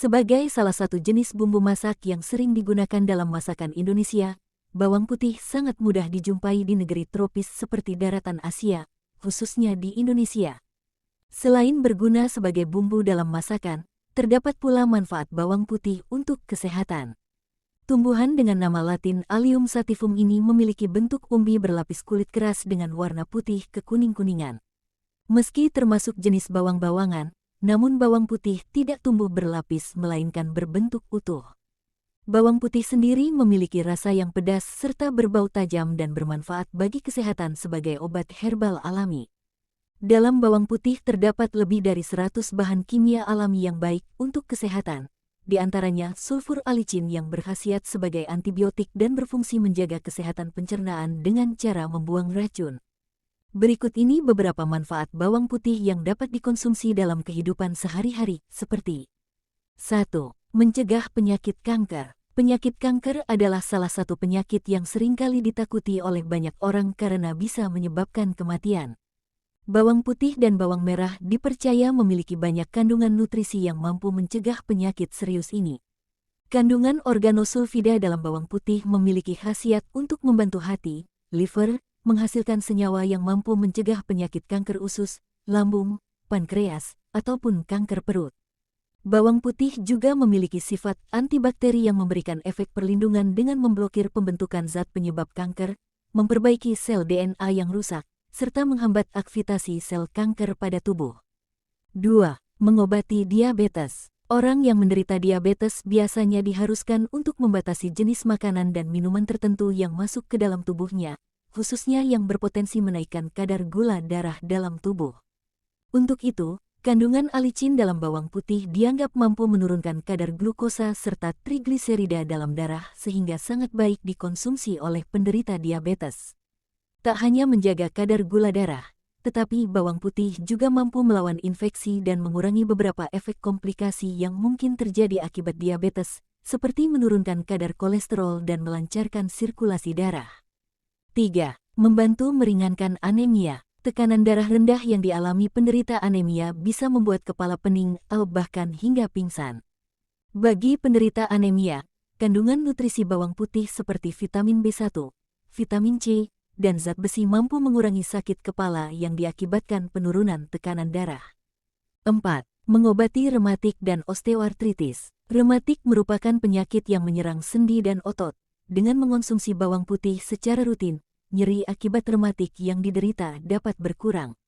Sebagai salah satu jenis bumbu masak yang sering digunakan dalam masakan Indonesia, bawang putih sangat mudah dijumpai di negeri tropis seperti daratan Asia, khususnya di Indonesia. Selain berguna sebagai bumbu dalam masakan, terdapat pula manfaat bawang putih untuk kesehatan. Tumbuhan dengan nama latin Allium sativum ini memiliki bentuk umbi berlapis kulit keras dengan warna putih kekuning-kuningan. Meski termasuk jenis bawang-bawangan, namun bawang putih tidak tumbuh berlapis melainkan berbentuk utuh. Bawang putih sendiri memiliki rasa yang pedas serta berbau tajam dan bermanfaat bagi kesehatan sebagai obat herbal alami. Dalam bawang putih terdapat lebih dari 100 bahan kimia alami yang baik untuk kesehatan, di antaranya sulfur alicin yang berkhasiat sebagai antibiotik dan berfungsi menjaga kesehatan pencernaan dengan cara membuang racun. Berikut ini beberapa manfaat bawang putih yang dapat dikonsumsi dalam kehidupan sehari-hari, seperti 1. Mencegah penyakit kanker. Penyakit kanker adalah salah satu penyakit yang seringkali ditakuti oleh banyak orang karena bisa menyebabkan kematian. Bawang putih dan bawang merah dipercaya memiliki banyak kandungan nutrisi yang mampu mencegah penyakit serius ini. Kandungan organosulfida dalam bawang putih memiliki khasiat untuk membantu hati, liver, menghasilkan senyawa yang mampu mencegah penyakit kanker usus, lambung, pankreas, ataupun kanker perut. Bawang putih juga memiliki sifat antibakteri yang memberikan efek perlindungan dengan memblokir pembentukan zat penyebab kanker, memperbaiki sel DNA yang rusak, serta menghambat aktivasi sel kanker pada tubuh. 2. Mengobati diabetes. Orang yang menderita diabetes biasanya diharuskan untuk membatasi jenis makanan dan minuman tertentu yang masuk ke dalam tubuhnya, khususnya yang berpotensi menaikkan kadar gula darah dalam tubuh. Untuk itu, kandungan alicin dalam bawang putih dianggap mampu menurunkan kadar glukosa serta trigliserida dalam darah sehingga sangat baik dikonsumsi oleh penderita diabetes. Tak hanya menjaga kadar gula darah, tetapi bawang putih juga mampu melawan infeksi dan mengurangi beberapa efek komplikasi yang mungkin terjadi akibat diabetes, seperti menurunkan kadar kolesterol dan melancarkan sirkulasi darah. 3. Membantu meringankan anemia. Tekanan darah rendah yang dialami penderita anemia bisa membuat kepala pening atau bahkan hingga pingsan. Bagi penderita anemia, kandungan nutrisi bawang putih seperti vitamin B1, vitamin C, dan zat besi mampu mengurangi sakit kepala yang diakibatkan penurunan tekanan darah. 4. Mengobati rematik dan osteoartritis. Rematik merupakan penyakit yang menyerang sendi dan otot. Dengan mengonsumsi bawang putih secara rutin, nyeri akibat rematik yang diderita dapat berkurang.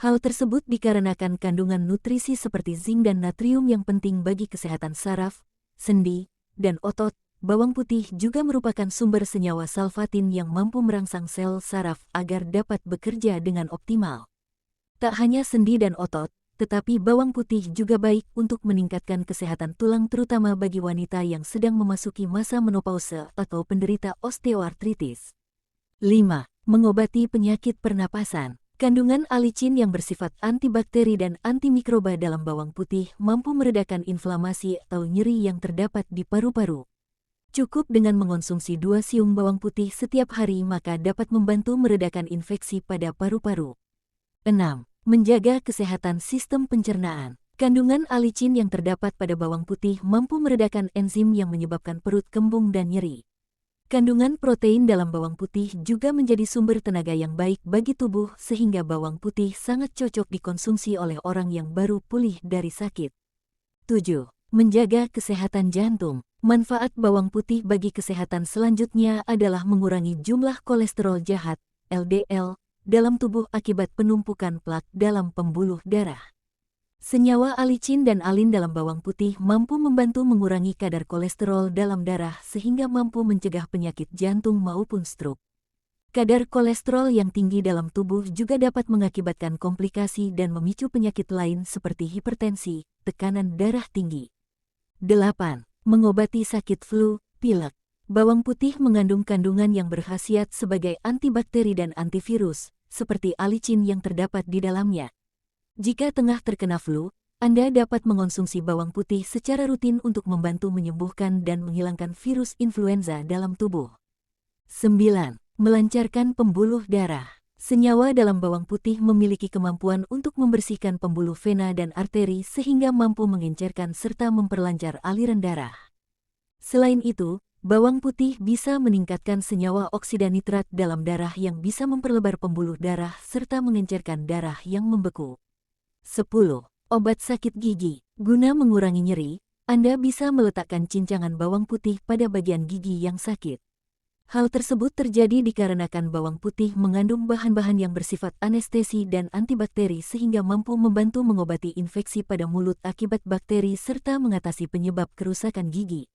Hal tersebut dikarenakan kandungan nutrisi seperti zinc dan natrium yang penting bagi kesehatan saraf, sendi, dan otot. Bawang putih juga merupakan sumber senyawa salvatin yang mampu merangsang sel saraf agar dapat bekerja dengan optimal. Tak hanya sendi dan otot, tetapi bawang putih juga baik untuk meningkatkan kesehatan tulang terutama bagi wanita yang sedang memasuki masa menopause atau penderita osteoartritis. 5. Mengobati penyakit pernapasan. Kandungan alicin yang bersifat antibakteri dan antimikroba dalam bawang putih mampu meredakan inflamasi atau nyeri yang terdapat di paru-paru. Cukup dengan mengonsumsi 2 siung bawang putih setiap hari maka dapat membantu meredakan infeksi pada paru-paru. 6. Menjaga kesehatan sistem pencernaan. Kandungan alicin yang terdapat pada bawang putih mampu meredakan enzim yang menyebabkan perut kembung dan nyeri. Kandungan protein dalam bawang putih juga menjadi sumber tenaga yang baik bagi tubuh sehingga bawang putih sangat cocok dikonsumsi oleh orang yang baru pulih dari sakit. 7. Menjaga kesehatan jantung. Manfaat bawang putih bagi kesehatan selanjutnya adalah mengurangi jumlah kolesterol jahat, LDL, dalam tubuh akibat penumpukan plak dalam pembuluh darah. Senyawa alicin dan alin dalam bawang putih mampu membantu mengurangi kadar kolesterol dalam darah sehingga mampu mencegah penyakit jantung maupun stroke. Kadar kolesterol yang tinggi dalam tubuh juga dapat mengakibatkan komplikasi dan memicu penyakit lain seperti hipertensi, tekanan darah tinggi. 8. Mengobati sakit flu, pilek. Bawang putih mengandung kandungan yang berkhasiat sebagai antibakteri dan antivirus, seperti alicin yang terdapat di dalamnya. Jika tengah terkena flu, Anda dapat mengonsumsi bawang putih secara rutin untuk membantu menyembuhkan dan menghilangkan virus influenza dalam tubuh. 9. Melancarkan pembuluh darah. Senyawa dalam bawang putih memiliki kemampuan untuk membersihkan pembuluh vena dan arteri sehingga mampu mengencerkan serta memperlancar aliran darah. Selain itu, bawang putih bisa meningkatkan senyawa oksidanitrat dalam darah yang bisa memperlebar pembuluh darah serta mengencerkan darah yang membeku. 10. Obat sakit gigi. Guna mengurangi nyeri, Anda bisa meletakkan cincangan bawang putih pada bagian gigi yang sakit. Hal tersebut terjadi dikarenakan bawang putih mengandung bahan-bahan yang bersifat anestesi dan antibakteri sehingga mampu membantu mengobati infeksi pada mulut akibat bakteri serta mengatasi penyebab kerusakan gigi.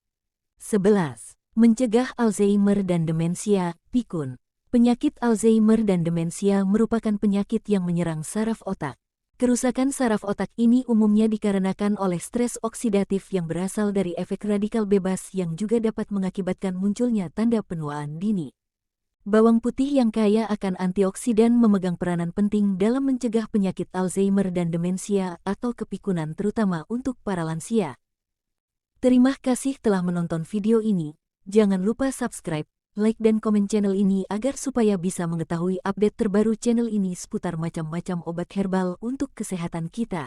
11. Mencegah Alzheimer dan demensia, pikun. Penyakit Alzheimer dan demensia merupakan penyakit yang menyerang saraf otak. Kerusakan saraf otak ini umumnya dikarenakan oleh stres oksidatif yang berasal dari efek radikal bebas yang juga dapat mengakibatkan munculnya tanda penuaan dini. Bawang putih yang kaya akan antioksidan memegang peranan penting dalam mencegah penyakit Alzheimer dan demensia atau kepikunan terutama untuk para lansia. Terima kasih telah menonton video ini. Jangan lupa subscribe, like dan komen channel ini agar supaya bisa mengetahui update terbaru channel ini seputar macam-macam obat herbal untuk kesehatan kita.